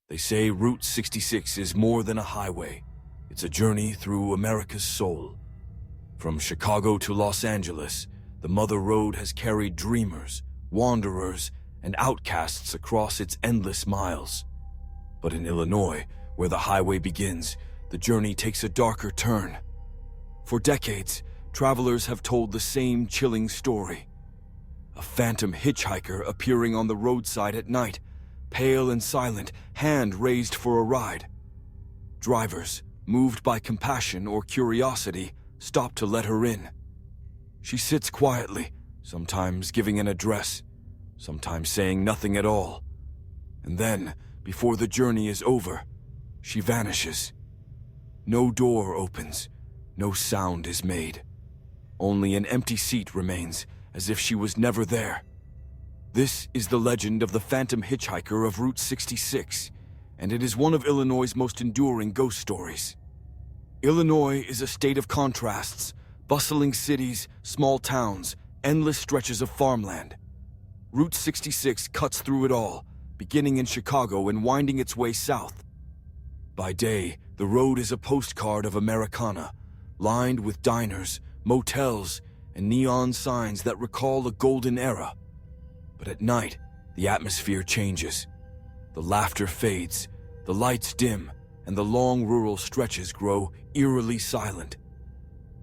They say Route 66 is more than a highway. It's a journey through America's soul. From Chicago to Los Angeles, the Mother Road has carried dreamers, wanderers, and outcasts across its endless miles. But in Illinois, where the highway begins, the journey takes a darker turn. For decades, travelers have told the same chilling story. A phantom hitchhiker appearing on the roadside at night, pale and silent, hand raised for a ride. Drivers, moved by compassion or curiosity, stop to let her in. She sits quietly, sometimes giving an address, sometimes saying nothing at all. And then, before the journey is over, she vanishes. No door opens, no sound is made. Only an empty seat remains, as if she was never there. This is the legend of the Phantom Hitchhiker of Route 66, and it is one of Illinois' most enduring ghost stories. Illinois is a state of contrasts, bustling cities, small towns, endless stretches of farmland. Route 66 cuts through it all, beginning in Chicago and winding its way south. By day, the road is a postcard of Americana, lined with diners, motels, and neon signs that recall a golden era. But at night, the atmosphere changes. The laughter fades, the lights dim, and the long rural stretches grow eerily silent.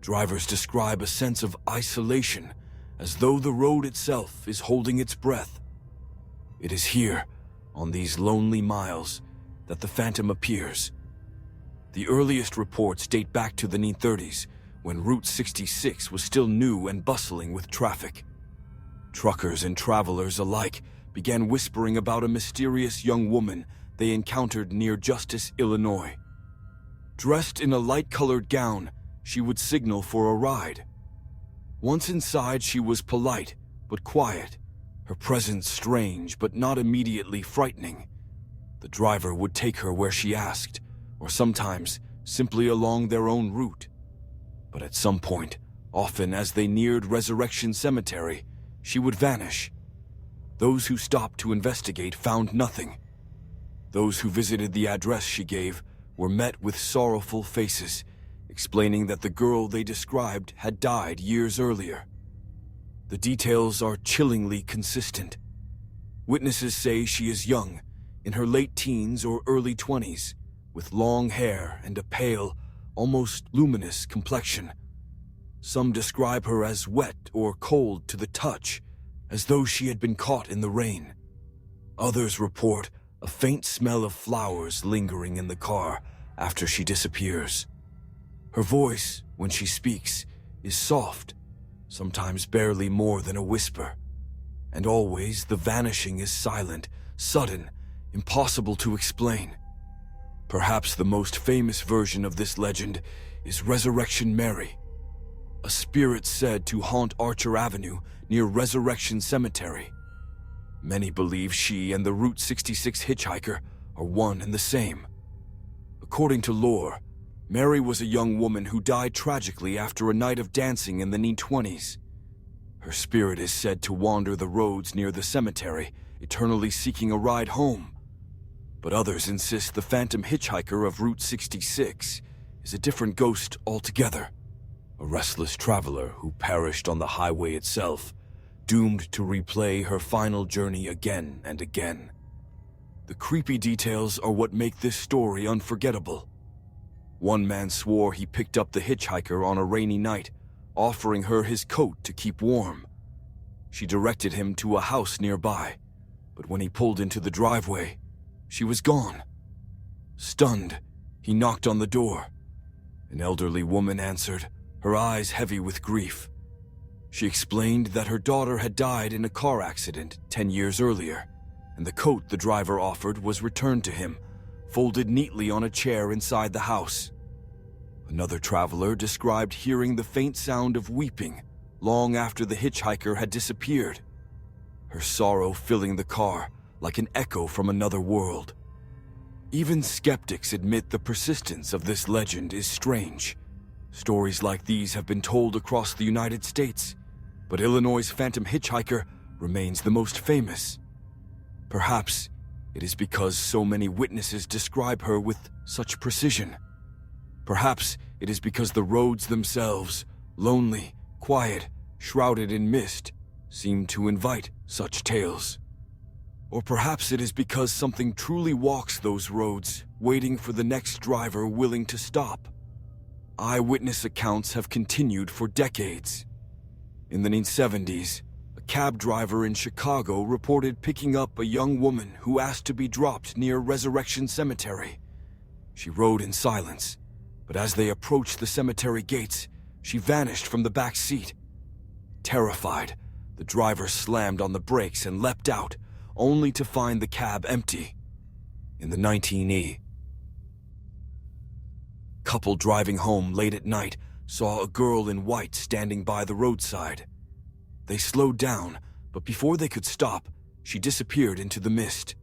Drivers describe a sense of isolation, as though the road itself is holding its breath. It is here, on these lonely miles, that the phantom appears. The earliest reports date back to the 1930s, when Route 66 was still new and bustling with traffic. Truckers and travelers alike began whispering about a mysterious young woman they encountered near Justice, Illinois. Dressed in a light-colored gown, she would signal for a ride. Once inside, she was polite but quiet, her presence strange but not immediately frightening. The driver would take her where she asked, or sometimes simply along their own route. But at some point, often as they neared Resurrection Cemetery, she would vanish. Those who stopped to investigate found nothing. Those who visited the address she gave were met with sorrowful faces, explaining that the girl they described had died years earlier. The details are chillingly consistent. Witnesses say she is young, in her late teens or early 20s, with long hair and a pale, almost luminous complexion. Some describe her as wet or cold to the touch, as though she had been caught in the rain. Others report a faint smell of flowers lingering in the car after she disappears. Her voice, when she speaks, is soft, sometimes barely more than a whisper. And always the vanishing is silent, sudden, impossible to explain. Perhaps the most famous version of this legend is Resurrection Mary, a spirit said to haunt Archer Avenue near Resurrection Cemetery. Many believe she and the Route 66 hitchhiker are one and the same. According to lore, Mary was a young woman who died tragically after a night of dancing in the 1920s. Her spirit is said to wander the roads near the cemetery, eternally seeking a ride home. But others insist the Phantom Hitchhiker of Route 66 is a different ghost altogether. A restless traveler who perished on the highway itself, doomed to replay her final journey again and again. The creepy details are what make this story unforgettable. One man swore he picked up the hitchhiker on a rainy night, offering her his coat to keep warm. She directed him to a house nearby, but when he pulled into the driveway, she was gone. Stunned, he knocked on the door. An elderly woman answered, her eyes heavy with grief. She explained that her daughter had died in a car accident 10 years earlier, and the coat the driver offered was returned to him, folded neatly on a chair inside the house. Another traveler described hearing the faint sound of weeping long after the hitchhiker had disappeared, her sorrow filling the car like an echo from another world. Even skeptics admit the persistence of this legend is strange. Stories like these have been told across the United States, but Illinois' Phantom Hitchhiker remains the most famous. Perhaps it is because so many witnesses describe her with such precision. Perhaps it is because the roads themselves, lonely, quiet, shrouded in mist, seem to invite such tales. Or perhaps it is because something truly walks those roads, waiting for the next driver willing to stop. Eyewitness accounts have continued for decades. In the 1970s, a cab driver in Chicago reported picking up a young woman who asked to be dropped near Resurrection Cemetery. She rode in silence, but as they approached the cemetery gates, she vanished from the back seat. Terrified, the driver slammed on the brakes and leapt out, only to find the cab empty. In the 19E, couple driving home late at night saw a girl in white standing by the roadside. They slowed down, but before they could stop, she disappeared into the mist.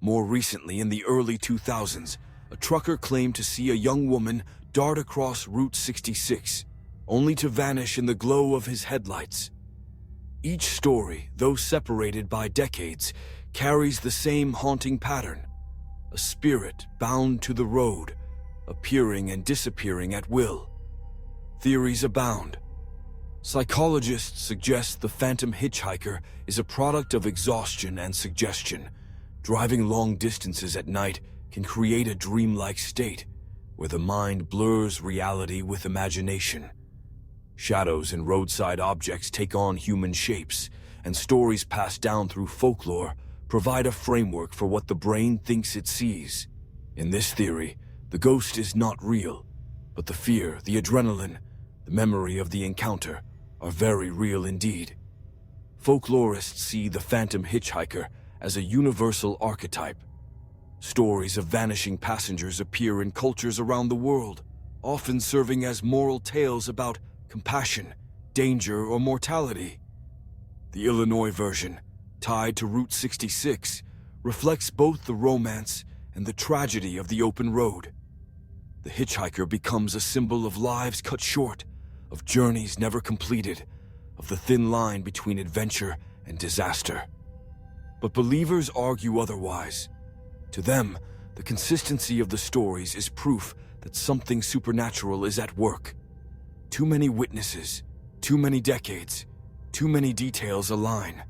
More recently, in the early 2000s, a trucker claimed to see a young woman dart across Route 66, only to vanish in the glow of his headlights. Each story, though separated by decades, carries the same haunting pattern: a spirit bound to the road, appearing and disappearing at will. Theories abound. Psychologists suggest the Phantom Hitchhiker is a product of exhaustion and suggestion. Driving long distances at night can create a dreamlike state where the mind blurs reality with imagination. Shadows and roadside objects take on human shapes, and stories passed down through folklore provide a framework for what the brain thinks it sees. In this theory, the ghost is not real, but the fear, the adrenaline, the memory of the encounter are very real indeed. Folklorists see the Phantom Hitchhiker as a universal archetype. Stories of vanishing passengers appear in cultures around the world, often serving as moral tales about compassion, danger, or mortality. The Illinois version, tied to Route 66, reflects both the romance and the tragedy of the open road. The hitchhiker becomes a symbol of lives cut short, of journeys never completed, of the thin line between adventure and disaster. But believers argue otherwise. To them, the consistency of the stories is proof that something supernatural is at work. Too many witnesses, too many decades, too many details align.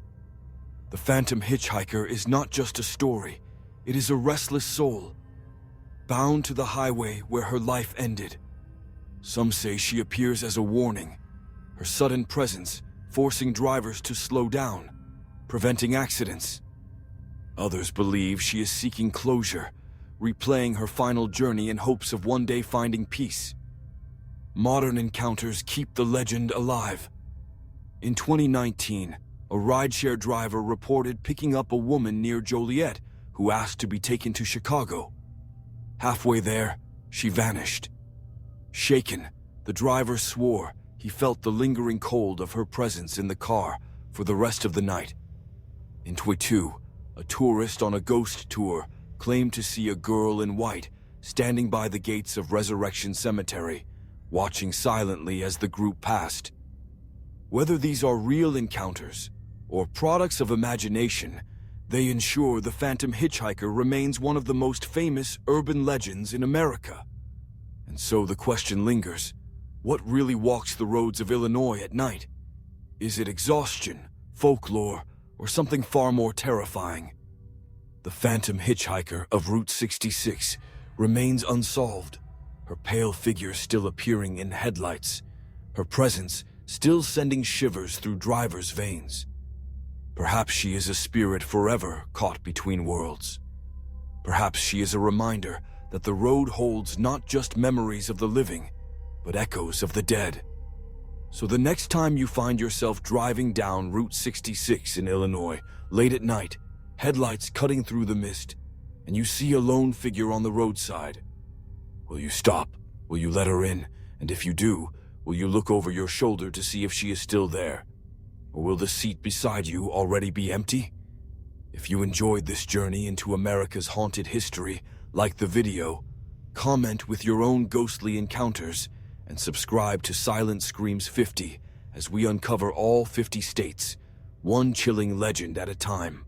The Phantom Hitchhiker is not just a story, it is a restless soul, bound to the highway where her life ended. Some say she appears as a warning, her sudden presence forcing drivers to slow down, preventing accidents. Others believe she is seeking closure, replaying her final journey in hopes of one day finding peace. Modern encounters keep the legend alive. In 2019, a rideshare driver reported picking up a woman near Joliet who asked to be taken to Chicago. Halfway there, she vanished. Shaken, the driver swore he felt the lingering cold of her presence in the car for the rest of the night. In Twitu, a tourist on a ghost tour claimed to see a girl in white standing by the gates of Resurrection Cemetery, watching silently as the group passed. Whether these are real encounters or products of imagination, they ensure the Phantom Hitchhiker remains one of the most famous urban legends in America. And so the question lingers, what really walks the roads of Illinois at night? Is it exhaustion, folklore, or something far more terrifying? The Phantom Hitchhiker of Route 66 remains unsolved, her pale figure still appearing in headlights, her presence still sending shivers through drivers' veins. Perhaps she is a spirit forever caught between worlds. Perhaps she is a reminder that the road holds not just memories of the living, but echoes of the dead. So the next time you find yourself driving down Route 66 in Illinois, late at night, headlights cutting through the mist, and you see a lone figure on the roadside, will you stop? Will you let her in? And if you do, will you look over your shoulder to see if she is still there? Or will the seat beside you already be empty? If you enjoyed this journey into America's haunted history, like the video, comment with your own ghostly encounters, and subscribe to Silent Screams 50 as we uncover all 50 states, one chilling legend at a time.